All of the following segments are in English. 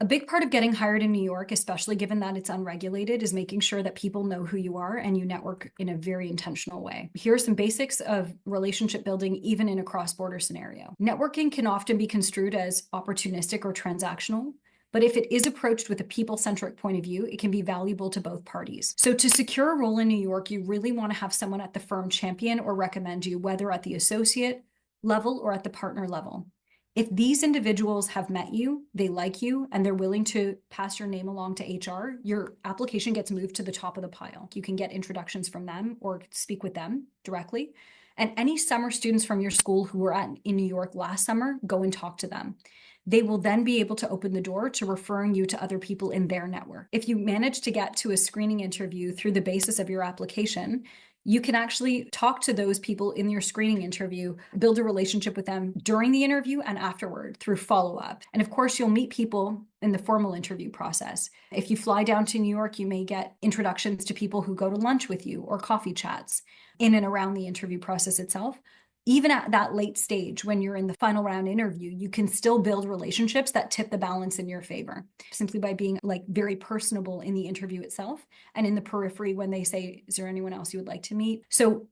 A big part of getting hired in New York, especially given that it's unregulated, is making sure that people know who you are and you network in a very intentional way. Here are some basics of relationship building, even in a cross-border scenario. Networking can often be construed as opportunistic or transactional, but if it is approached with a people-centric point of view, it can be valuable to both parties. So to secure a role in New York, you really want to have someone at the firm champion or recommend you, whether at the associate level or at the partner level. If these individuals have met you, they like you, and they're willing to pass your name along to HR, your application gets moved to the top of the pile. You can get introductions from them or speak with them directly. And any summer students from your school who were in New York last summer, go and talk to them. They will then be able to open the door to referring you to other people in their network. If you manage to get to a screening interview through the basis of your application, you can actually talk to those people in your screening interview, build a relationship with them during the interview and afterward through follow-up. And of course, you'll meet people in the formal interview process. If you fly down to New York, you may get introductions to people who go to lunch with you or coffee chats in and around the interview process itself. Even at that late stage, when you're in the final round interview, you can still build relationships that tip the balance in your favor simply by being like very personable in the interview itself and in the periphery when they say, is there anyone else you would like to meet? So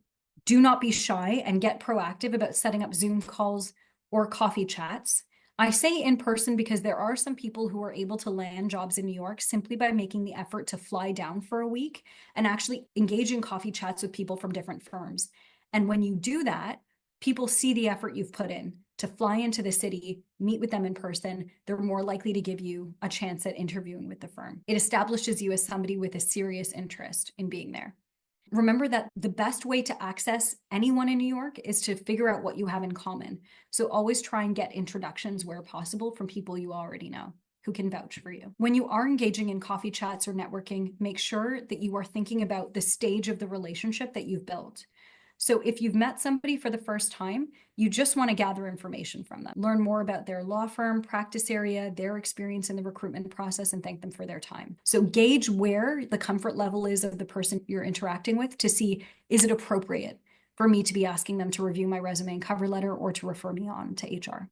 do not be shy and get proactive about setting up Zoom calls or coffee chats. I say in person because there are some people who are able to land jobs in New York simply by making the effort to fly down for a week and actually engage in coffee chats with people from different firms. And when you do that, people see the effort you've put in to fly into the city, meet with them in person. They're more likely to give you a chance at interviewing with the firm. It establishes you as somebody with a serious interest in being there. Remember that the best way to access anyone in New York is to figure out what you have in common. So always try and get introductions where possible from people you already know who can vouch for you. When you are engaging in coffee chats or networking, make sure that you are thinking about the stage of the relationship that you've built. So if you've met somebody for the first time, you just want to gather information from them, learn more about their law firm, practice area, their experience in the recruitment process, and thank them for their time. So gauge where the comfort level is of the person you're interacting with to see, is it appropriate for me to be asking them to review my resume and cover letter or to refer me on to HR?